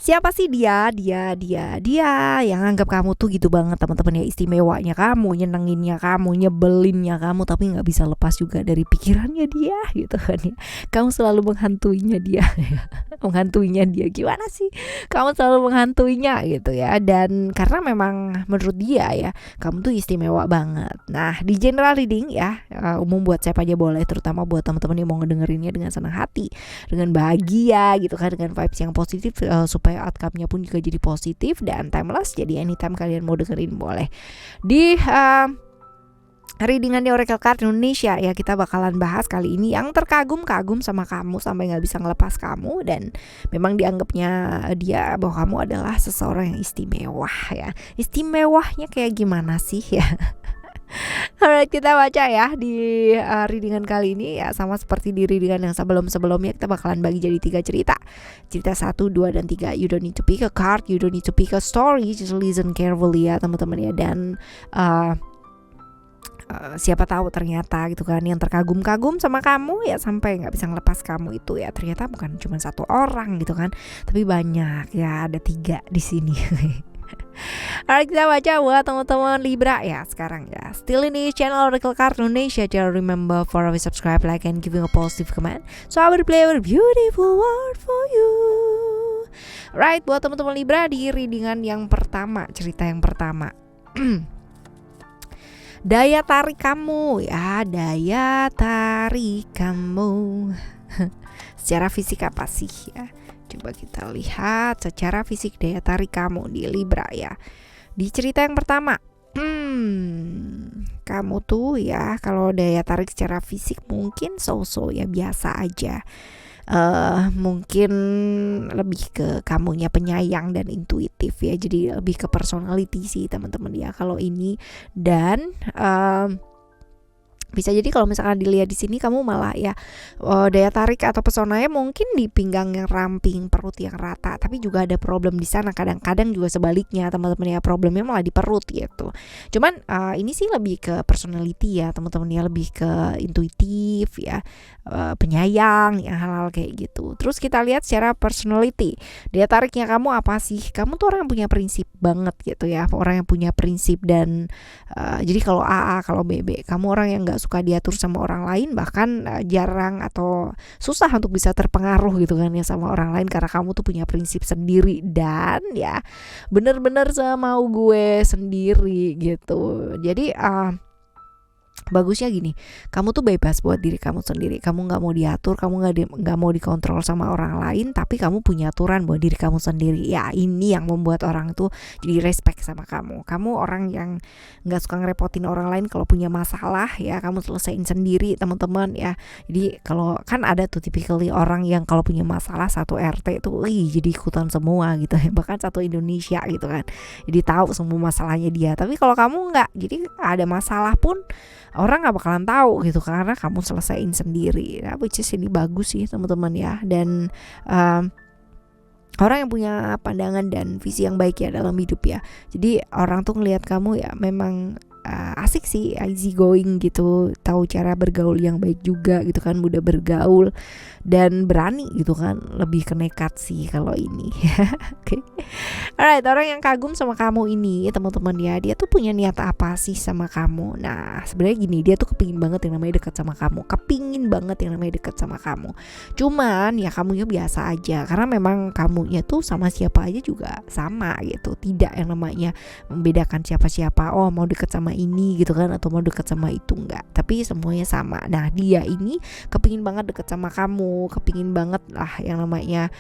Siapa sih dia yang anggap kamu tuh gitu banget teman-teman ya, istimewanya kamu, nyenenginnya kamu, nyebelinnya kamu, tapi nggak bisa lepas juga dari pikirannya dia gitu kan ya. Kamu selalu menghantuinya dia. Menghantuinya dia gimana sih? Kamu selalu menghantuinya gitu ya. Dan karena memang menurut dia ya, kamu tuh istimewa banget. Nah, di general reading ya, umum buat siapa aja boleh, terutama buat teman-teman yang mau ngedengerinnya dengan senang hati, dengan bahagia gitu kan, dengan vibes yang positif, supaya outcome-nya pun juga jadi positif dan timeless. Jadi anytime kalian mau dengerin boleh. Di readingan di Oracle Card Indonesia ya, kita bakalan bahas kali ini yang terkagum-kagum sama kamu sampai gak bisa ngelepas kamu, dan memang dianggapnya dia bahwa kamu adalah seseorang yang istimewa ya. Istimewanya kayak gimana sih ya? Alright, kita baca ya di readingan kali ini ya, sama seperti di readingan yang sebelum-sebelumnya, kita bakalan bagi jadi 3 cerita. Cerita 1, 2, dan 3. You don't need to pick a card, you don't need to pick a story, just listen carefully ya teman-teman ya. Dan siapa tahu ternyata gitu kan, yang terkagum-kagum sama kamu ya sampai nggak bisa ngelepas kamu itu ya, ternyata bukan cuma satu orang gitu kan, tapi banyak ya, ada 3 di sini. Alright, kita baca buat teman-teman Libra ya sekarang ya. Still ini channel Oracle Card Indonesia. Jangan remember for always subscribe, like, and giving a positive comment, so I will play a beautiful word for you. Right, buat teman-teman Libra di readingan yang pertama, cerita yang pertama. Daya tarik kamu ya, daya tarik kamu. Secara fisik apa sih ya? Coba kita lihat secara fisik daya tarik kamu di Libra ya. Di cerita yang pertama, kamu tuh ya kalau daya tarik secara fisik mungkin so-so ya, biasa aja. Mungkin lebih ke kamunya penyayang dan intuitif ya. Jadi lebih ke personality sih teman-teman ya kalau ini. Dan bisa jadi kalau misalkan dilihat di sini kamu malah ya daya tarik atau pesonanya mungkin di pinggang yang ramping, perut yang rata, tapi juga ada problem di sana. Kadang-kadang juga sebaliknya teman-teman ya, problemnya malah di perut gitu. Cuman ini sih lebih ke personality ya teman-teman ya, lebih ke intuitif ya, penyayang ya, hal-hal kayak gitu. Terus kita lihat secara personality, daya tariknya kamu apa sih? Kamu tuh orang yang punya prinsip banget gitu ya, orang yang punya prinsip. Dan jadi kalau AA, kalau BB, kamu orang yang nggak suka diatur sama orang lain, bahkan jarang atau susah untuk bisa terpengaruh gitu kan ya sama orang lain, karena kamu tuh punya prinsip sendiri dan ya bener-bener semau gue sendiri gitu. Jadi bagusnya gini, kamu tuh bebas buat diri kamu sendiri. Kamu nggak mau diatur, kamu nggak mau dikontrol sama orang lain, tapi kamu punya aturan buat diri kamu sendiri. Ya ini yang membuat orang tuh jadi respect sama kamu. Kamu orang yang nggak suka ngerepotin orang lain. Kalau punya masalah ya kamu selesaiin sendiri teman-teman ya. Jadi kalau kan ada tuh typically orang yang kalau punya masalah satu RT tuh jadi ikutan semua gitu ya, bahkan satu Indonesia gitu kan, jadi tahu semua masalahnya dia. Tapi kalau kamu nggak, jadi ada masalah pun orang nggak bakalan tahu gitu karena kamu selesaiin sendiri. Nah, which is ini bagus sih teman-teman ya. Dan orang yang punya pandangan dan visi yang baik ya dalam hidup ya. Jadi orang tuh ngelihat kamu ya memang asik sih, easy going gitu, tahu cara bergaul yang baik juga gitu kan, mudah bergaul dan berani gitu kan, lebih ke nekat sih kalau ini. Oke. Alright, orang yang kagum sama kamu ini teman-teman ya, dia tuh punya niat apa sih sama kamu? Nah sebenarnya gini, dia tuh kepingin banget yang namanya dekat sama kamu, kepingin banget yang namanya dekat sama kamu. Cuman ya kamunya biasa aja, karena memang kamunya tuh sama siapa aja juga sama gitu, tidak yang namanya membedakan siapa-siapa. Oh mau dekat sama ini gitu kan, atau mau deket sama itu, enggak, tapi semuanya sama. Nah dia ini kepingin banget deket sama kamu, kepingin banget lah yang namanya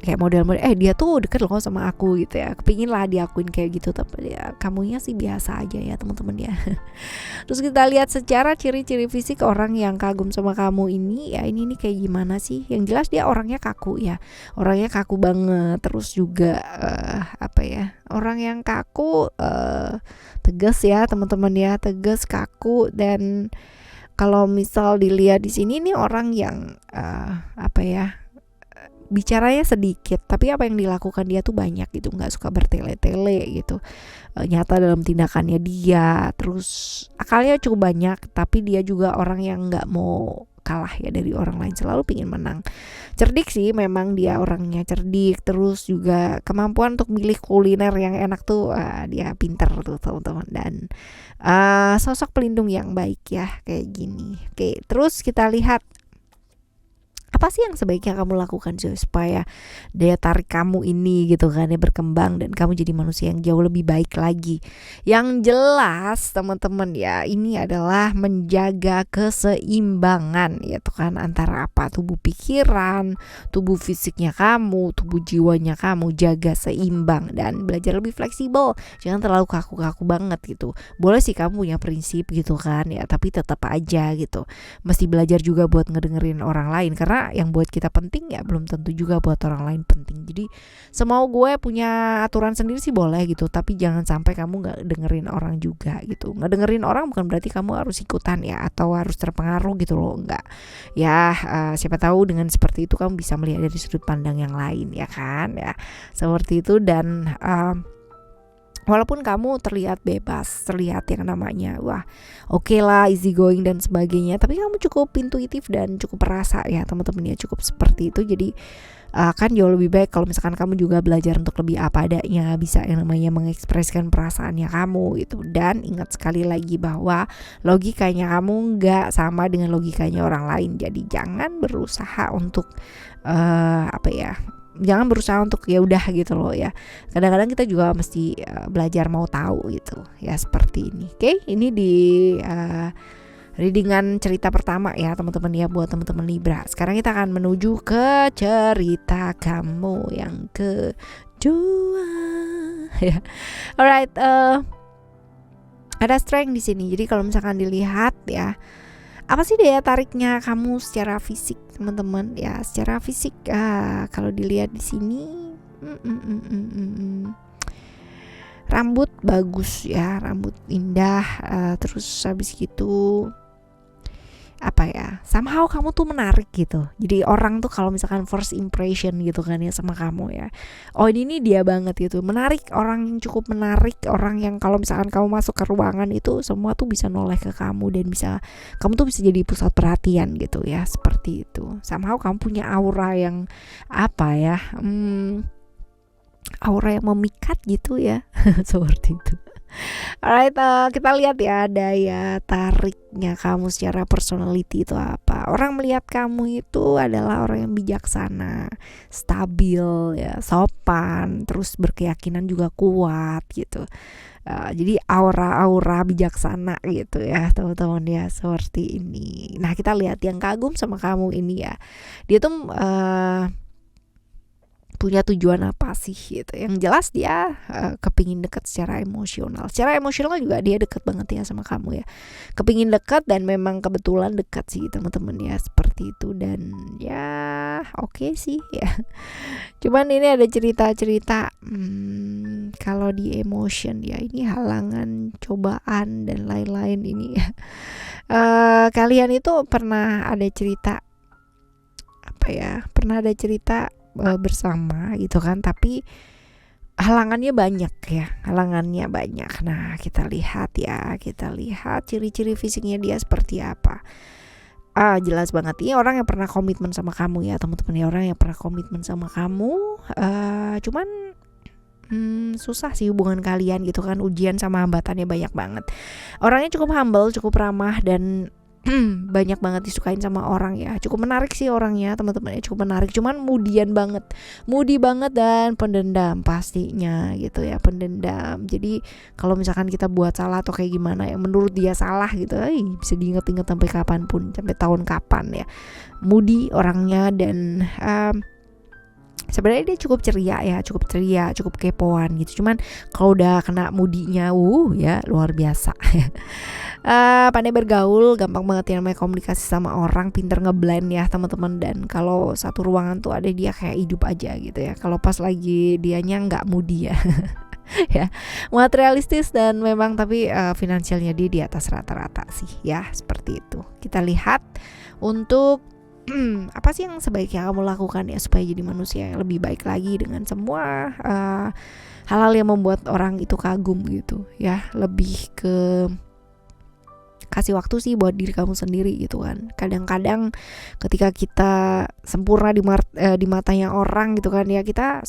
kayak model-model dia tuh deket loh sama aku gitu ya, kepingin lah diakuin kayak gitu. Tapi ya kamunya sih biasa aja ya teman-teman ya. Terus kita lihat secara ciri-ciri fisik orang yang kagum sama kamu ini ya, ini nih kayak gimana sih? Yang jelas dia orangnya kaku ya, orangnya kaku banget. Terus juga apa ya, orang yang kaku tegas ya teman-teman ya, tegas, kaku. Dan kalau misal dilihat di sini nih orang yang apa ya, bicaranya sedikit tapi apa yang dilakukan dia tuh banyak gitu, nggak suka bertele-tele gitu, nyata dalam tindakannya dia. Terus akalnya cukup banyak, tapi dia juga orang yang nggak mau kalah ya dari orang lain, selalu pingin menang. Cerdik sih, memang dia orangnya cerdik, terus juga kemampuan untuk milih kuliner yang enak tuh dia pinter tuh teman-teman, dan sosok pelindung yang baik ya kayak gini. Oke, terus kita lihat apa sih yang sebaiknya kamu lakukan supaya daya tarik kamu ini gitu kan ya berkembang dan kamu jadi manusia yang jauh lebih baik lagi. Yang jelas teman-teman ya, ini adalah menjaga keseimbangan ya tuh kan, antara apa, tubuh pikiran, tubuh fisiknya kamu, tubuh jiwanya kamu, jaga seimbang dan belajar lebih fleksibel. Jangan terlalu kaku-kaku banget gitu. Boleh sih kamu punya prinsip gitu kan ya, tapi tetap aja gitu mesti belajar juga buat ngedengerin orang lain, karena yang buat kita penting ya belum tentu juga buat orang lain penting. Jadi semau gue punya aturan sendiri sih boleh gitu, tapi jangan sampai kamu gak dengerin orang juga gitu. Gak dengerin orang bukan berarti kamu harus ikutan ya, atau harus terpengaruh gitu loh, enggak ya. Siapa tahu dengan seperti itu kamu bisa melihat dari sudut pandang yang lain ya kan ya, seperti itu. Dan walaupun kamu terlihat bebas, terlihat yang namanya wah oke lah easy going dan sebagainya, tapi kamu cukup intuitif dan cukup perasa ya teman-teman ya, cukup seperti itu. Jadi kan jauh lebih baik kalau misalkan kamu juga belajar untuk lebih apa adanya, bisa yang namanya mengekspresikan perasaannya kamu gitu. Dan ingat sekali lagi bahwa logikanya kamu nggak sama dengan logikanya orang lain, jadi jangan berusaha untuk jangan berusaha untuk ya udah gitu loh ya. Kadang-kadang kita juga mesti belajar mau tahu gitu ya, seperti ini. Oke, ini di readingan cerita pertama ya teman-teman ya, buat teman-teman Libra. Sekarang kita akan menuju ke cerita kamu yang kedua ya. Alright, ada strength di sini. Jadi kalau misalkan dilihat ya, apa sih daya tariknya kamu secara fisik teman-teman ya? Secara fisik kalau dilihat di sini rambut bagus ya, rambut indah, terus habis gitu apa ya, somehow kamu tuh menarik gitu. Jadi orang tuh kalau misalkan first impression gitu kan ya sama kamu ya, oh ini dia banget gitu, menarik, orang yang cukup menarik, orang yang kalau misalkan kamu masuk ke ruangan itu semua tuh bisa noleh ke kamu dan kamu tuh bisa jadi pusat perhatian gitu ya, seperti itu. Somehow kamu punya aura yang apa ya, aura yang memikat gitu ya seperti itu. Alright, kita lihat ya daya tariknya kamu secara personality itu apa. Orang melihat kamu itu adalah orang yang bijaksana, stabil ya, sopan, terus berkeyakinan juga kuat gitu. Jadi aura-aura bijaksana gitu ya teman-teman ya, seperti ini. Nah kita lihat yang kagum sama kamu ini ya, dia tuh punya tujuan apa sih gitu. Yang jelas dia kepingin dekat secara emosional. Secara emosional juga dia dekat banget ya sama kamu ya. Kepingin dekat dan memang kebetulan dekat sih teman-teman ya, seperti itu. Dan ya oke sih ya. Cuman ini ada cerita-cerita kalau di emotion ya, ini halangan, cobaan dan lain-lain ini ya. Kalian itu pernah ada cerita bersama gitu kan, tapi halangannya banyak ya, Nah kita lihat ciri-ciri fisiknya dia seperti apa. Jelas banget ini orang yang pernah komitmen sama kamu ya teman-teman ya, orang yang pernah komitmen sama kamu. Cuman susah sih hubungan kalian gitu kan, ujian sama hambatannya banyak banget. Orangnya cukup humble, cukup ramah, dan banyak banget disukain sama orang ya. Cukup menarik sih orangnya teman-teman ya, cukup menarik. Cuman moody banget dan pendendam pastinya gitu ya, pendendam. Jadi kalau misalkan kita buat salah atau kayak gimana yang menurut dia salah gitu, bisa diinget-inget sampai kapanpun, sampai tahun kapan ya. Moody orangnya, dan sebenarnya dia cukup ceria, cukup kepoan gitu. Cuman kalau udah kena moodinya ya luar biasa. Pandai bergaul, gampang banget yang namanya komunikasi sama orang, pinter ngeblend ya teman-teman. Dan kalau satu ruangan tuh ada dia kayak hidup aja gitu ya. Kalau pas lagi dianya nggak moody ya. Ya, materialistis dan memang tapi finansialnya dia di atas rata-rata sih ya, seperti itu. Kita lihat untuk apa sih yang sebaiknya kamu lakukan ya supaya jadi manusia yang lebih baik lagi dengan semua hal-hal yang membuat orang itu kagum gitu ya, lebih ke kasih waktu sih buat diri kamu sendiri gitu kan. Kadang-kadang ketika kita sempurna di matanya orang gitu kan ya, kita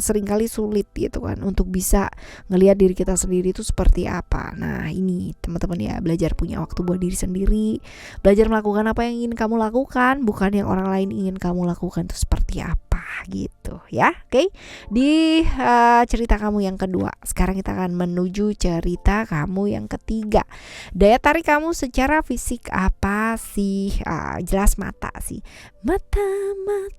seringkali sulit gitu kan untuk bisa ngelihat diri kita sendiri itu seperti apa. Nah ini teman-teman ya, belajar punya waktu buat diri sendiri, belajar melakukan apa yang ingin kamu lakukan, bukan yang orang lain ingin kamu lakukan itu seperti apa gitu ya. Oke, di cerita kamu yang kedua, sekarang kita akan menuju cerita kamu yang ketiga. Daya tarik kamu secara fisik apa sih? Jelas mata sih, matamu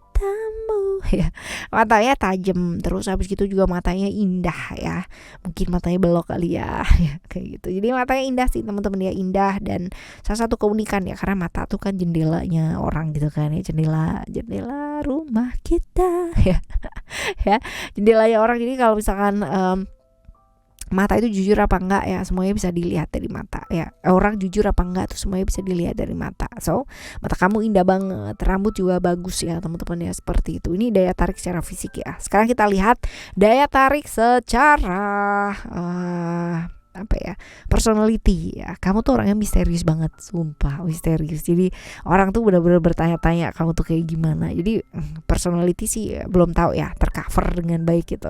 ya, matanya tajam, terus habis gitu juga matanya indah ya, mungkin matanya belok kali ya, kayak gitu. Jadi matanya indah sih teman-teman ya, indah, dan salah satu keunikan ya, karena mata tuh kan jendelanya orang gitu kan ya, jendela rumah kita ya ya, jendelanya orang. Jadi kalau misalkan mata itu jujur apa enggak ya, semuanya bisa dilihat dari mata ya. Orang jujur apa enggak tuh semuanya bisa dilihat dari mata. So mata kamu indah banget, rambut juga bagus ya teman-teman ya, seperti itu. Ini daya tarik secara fisik ya. Sekarang kita lihat daya tarik secara apa ya, personality ya. Kamu tuh orangnya misterius banget, sumpah misterius. Jadi orang tuh benar-benar bertanya-tanya kamu tuh kayak gimana. Jadi personality sih belum tahu ya, tercover dengan baik gitu,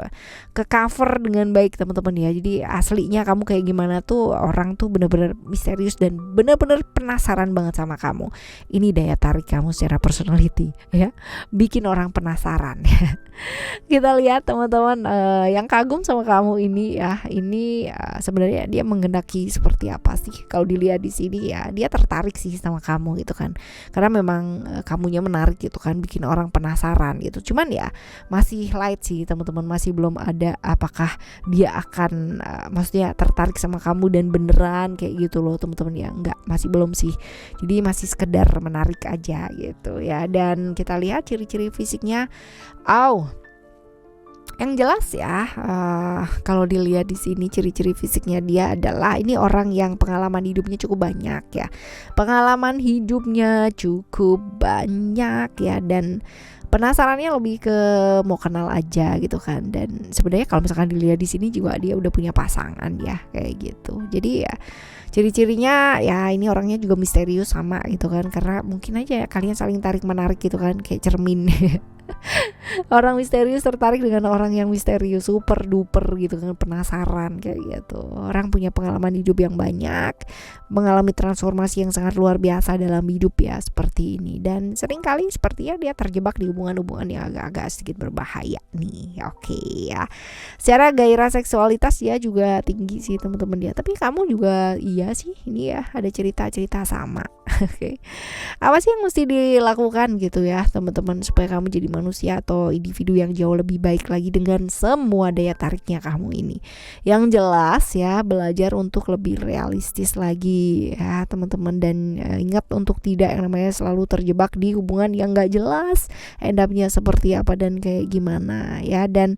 ke cover dengan baik teman-teman ya. Jadi aslinya kamu kayak gimana tuh, orang tuh benar-benar misterius dan benar-benar penasaran banget sama kamu. Ini daya tarik kamu secara personality ya, bikin orang penasaran. Kita lihat teman-teman, yang kagum sama kamu ini ya, ini sebenarnya dia menghendaki seperti apa sih? Kalau dilihat di sini ya, dia tertarik sih sama kamu gitu kan, karena memang kamunya menarik gitu kan, bikin orang penasaran gitu. Cuman ya masih light sih teman-teman, masih belum ada apakah dia akan maksudnya tertarik sama kamu dan beneran kayak gitu loh teman-teman ya, enggak, masih belum sih. Jadi masih sekedar menarik aja gitu ya. Dan kita lihat ciri-ciri fisiknya. Yang jelas ya, kalau dilihat di sini ciri-ciri fisiknya dia adalah ini orang yang pengalaman hidupnya cukup banyak ya. Pengalaman hidupnya cukup banyak ya, dan penasarannya lebih ke mau kenal aja gitu kan. Dan sebenarnya kalau misalkan dilihat di sini juga dia udah punya pasangan ya, kayak gitu. Jadi ya ciri-cirinya ya ini orangnya juga misterius sama gitu kan, karena mungkin aja ya kalian saling tarik menarik gitu kan, kayak cermin. Orang misterius tertarik dengan orang yang misterius, super duper gitu kan, penasaran kayak gitu. Orang punya pengalaman hidup yang banyak, mengalami transformasi yang sangat luar biasa dalam hidup ya, seperti ini. Dan seringkali sepertinya dia terjebak di hubungan-hubungan yang agak-agak sedikit berbahaya nih. Oke ya. Secara gairah seksualitas ya juga tinggi sih teman-teman ya. Tapi kamu juga iya sih, ini ya ada cerita-cerita sama. Oke. Apa sih yang mesti dilakukan gitu ya teman-teman, supaya kamu jadi manusia atau individu yang jauh lebih baik lagi dengan semua daya tariknya kamu ini? Yang jelas ya, belajar untuk lebih realistis lagi ya teman-teman, dan ingat untuk tidak yang namanya selalu terjebak di hubungan yang gak jelas end up-nya seperti apa dan kayak gimana ya. Dan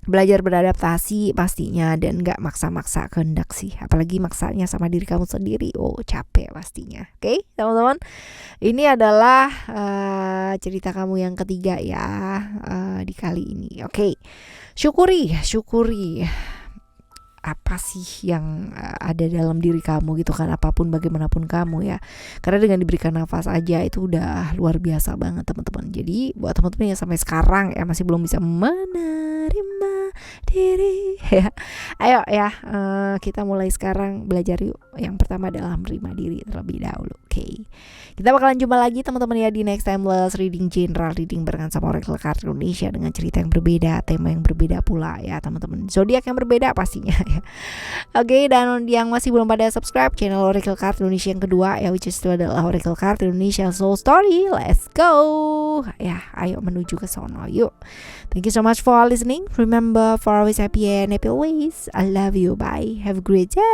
belajar beradaptasi pastinya, dan gak maksa-maksa kehendak sih, apalagi maksanya sama diri kamu sendiri. Capek pastinya. Oke, teman-teman, ini adalah cerita kamu yang ketiga ya, di kali ini. Oke, syukuri apa sih yang ada dalam diri kamu gitu kan, apapun bagaimanapun kamu ya, karena dengan diberikan nafas aja itu udah luar biasa banget teman-teman. Jadi buat teman-teman yang sampai sekarang ya masih belum bisa menerima diri ya, ayo ya, kita mulai sekarang belajar yuk. Yang pertama adalah menerima diri terlebih dahulu. Oke, kita bakalan jumpa lagi teman-teman ya di next timeless reading, general reading barengan sama Oracle Card Indonesia, dengan cerita yang berbeda, tema yang berbeda pula ya teman-teman, zodiak yang berbeda pastinya ya. Oke, dan yang masih belum pada subscribe channel Oracle Card Indonesia yang kedua ya, which is itu adalah Oracle Card Indonesia Soul Story. Let's go ya, ayo menuju ke sono yuk. Thank you so much for listening. Remember, for always happy and happy always. I love you. Bye. Have a great day.